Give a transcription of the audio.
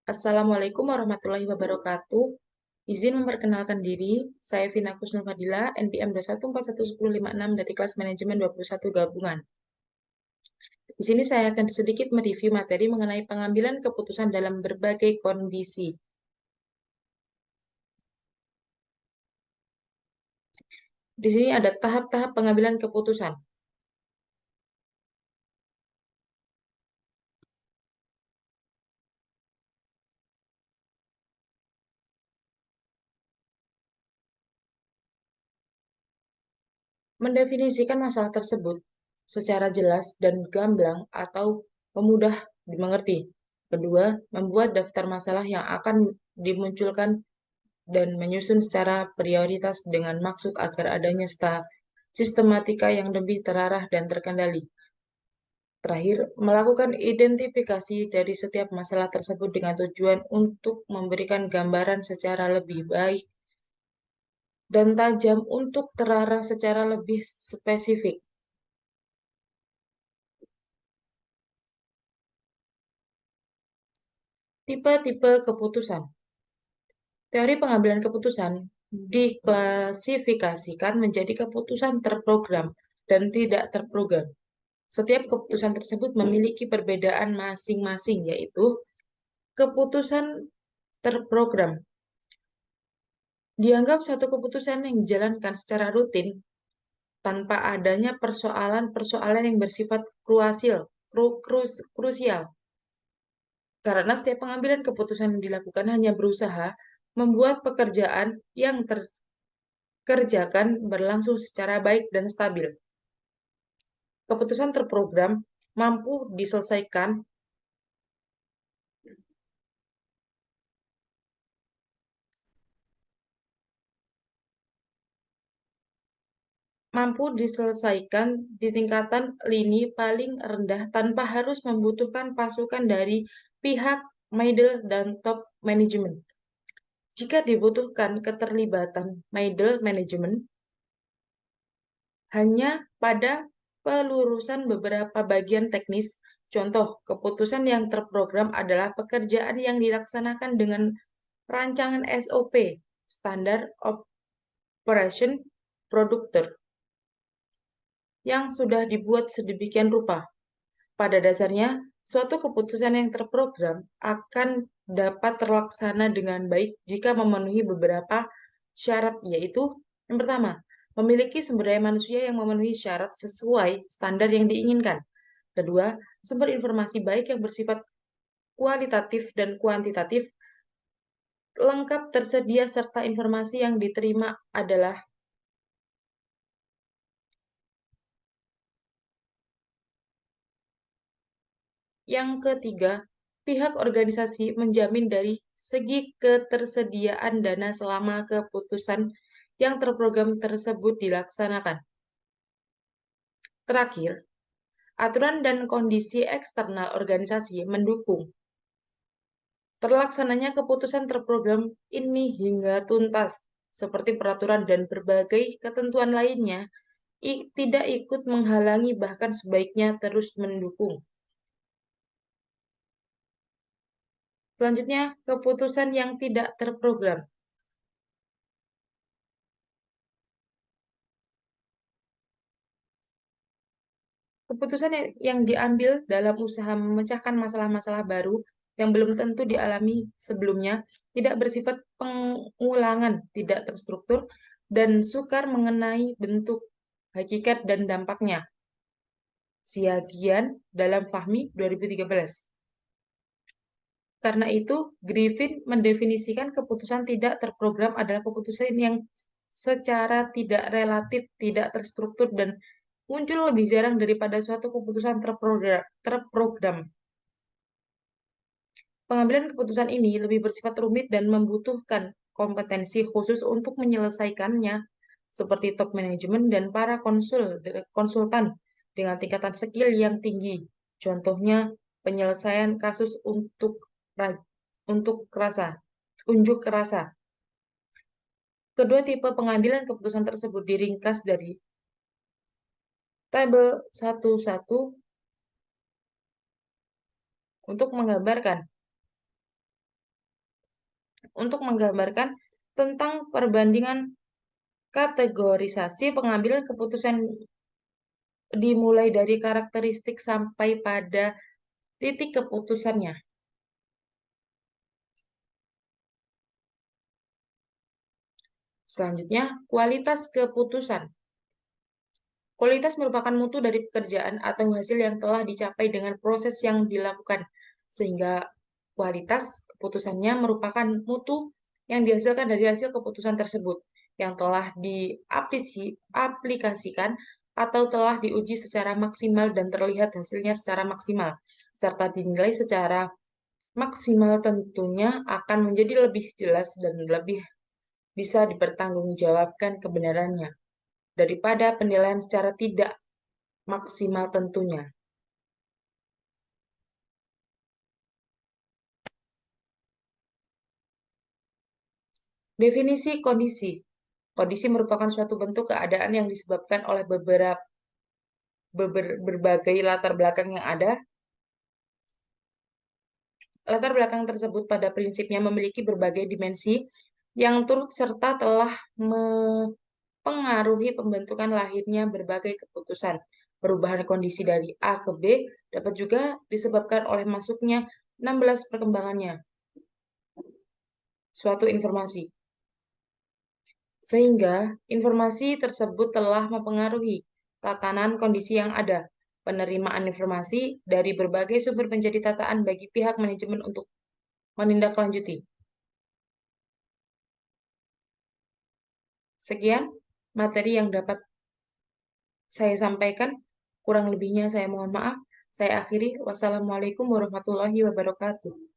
Assalamualaikum warahmatullahi wabarakatuh. Izin memperkenalkan diri, saya Vina Kusnul Fadila, NPM 2141156 dari kelas manajemen 21 gabungan. Di sini saya akan sedikit mereview materi mengenai pengambilan keputusan dalam berbagai kondisi. Di sini ada tahap-tahap pengambilan keputusan. Mendefinisikan masalah tersebut secara jelas dan gamblang atau memudah dimengerti. Kedua, membuat daftar masalah yang akan dimunculkan dan menyusun secara prioritas dengan maksud agar adanya sistematika yang lebih terarah dan terkendali. Terakhir, melakukan identifikasi dari setiap masalah tersebut dengan tujuan untuk memberikan gambaran secara lebih baik dan tajam untuk terarah secara lebih spesifik. Tipe-tipe keputusan. Teori pengambilan keputusan diklasifikasikan menjadi keputusan terprogram dan tidak terprogram. Setiap keputusan tersebut memiliki perbedaan masing-masing, yaitu keputusan terprogram. Dianggap suatu keputusan yang dijalankan secara rutin tanpa adanya persoalan-persoalan yang bersifat krusial. Karena setiap pengambilan keputusan yang dilakukan hanya berusaha membuat pekerjaan yang terkerjakan berlangsung secara baik dan stabil. Keputusan terprogram mampu diselesaikan di tingkatan lini paling rendah tanpa harus membutuhkan pasukan dari pihak middle dan top management. Jika dibutuhkan keterlibatan middle management, hanya pada pelurusan beberapa bagian teknis. Contoh, keputusan yang terprogram adalah pekerjaan yang dilaksanakan dengan rancangan SOP, Standard Operation Procedure, yang sudah dibuat sedemikian rupa. Pada dasarnya, suatu keputusan yang terprogram akan dapat terlaksana dengan baik jika memenuhi beberapa syarat, yaitu yang pertama, memiliki sumber daya manusia yang memenuhi syarat sesuai standar yang diinginkan. Kedua, sumber informasi baik yang bersifat kualitatif dan kuantitatif lengkap tersedia serta informasi yang diterima adalah yang ketiga, pihak organisasi menjamin dari segi ketersediaan dana selama keputusan yang terprogram tersebut dilaksanakan. Terakhir, aturan dan kondisi eksternal organisasi mendukung terlaksananya keputusan terprogram ini hingga tuntas, seperti peraturan dan berbagai ketentuan lainnya, tidak ikut menghalangi bahkan sebaiknya terus mendukung. Selanjutnya, keputusan yang tidak terprogram. Keputusan yang diambil dalam usaha memecahkan masalah-masalah baru yang belum tentu dialami sebelumnya, tidak bersifat pengulangan, tidak terstruktur, dan sukar mengenai bentuk, hakikat, dan dampaknya. Siagian dalam Fahmi 2013. Karena itu, Griffin mendefinisikan keputusan tidak terprogram adalah keputusan yang secara tidak relatif, tidak terstruktur, dan muncul lebih jarang daripada suatu keputusan terprogram. Pengambilan keputusan ini lebih bersifat rumit dan membutuhkan kompetensi khusus untuk menyelesaikannya, seperti top manajemen dan para konsultan dengan tingkatan skill yang tinggi. Contohnya, penyelesaian kasus unjuk rasa. Kedua tipe pengambilan keputusan tersebut diringkas dari tabel 1.1 untuk menggambarkan untuk menggambarkan tentang perbandingan kategorisasi pengambilan keputusan dimulai dari karakteristik sampai pada titik keputusannya. Selanjutnya, kualitas keputusan. Kualitas merupakan mutu dari pekerjaan atau hasil yang telah dicapai dengan proses yang dilakukan, sehingga kualitas keputusannya merupakan mutu yang dihasilkan dari hasil keputusan tersebut, yang telah diaplikasikan atau telah diuji secara maksimal dan terlihat hasilnya secara maksimal, serta dinilai secara maksimal tentunya akan menjadi lebih jelas dan lebih bisa dipertanggungjawabkan kebenarannya daripada penilaian secara tidak maksimal tentunya. Definisi kondisi. Kondisi merupakan suatu bentuk keadaan yang disebabkan oleh berbagai latar belakang yang ada. Latar belakang tersebut pada prinsipnya memiliki berbagai dimensi yang turut serta telah mempengaruhi pembentukan lahirnya berbagai keputusan. Perubahan kondisi dari A ke B dapat juga disebabkan oleh masuknya 16 perkembangannya suatu informasi. Sehingga informasi tersebut telah mempengaruhi tatanan kondisi yang ada. Penerimaan informasi dari berbagai sumber menjadi tataan bagi pihak manajemen untuk menindaklanjuti. Sekian materi yang dapat saya sampaikan. Kurang lebihnya saya mohon maaf. Saya akhiri. Wassalamualaikum warahmatullahi wabarakatuh.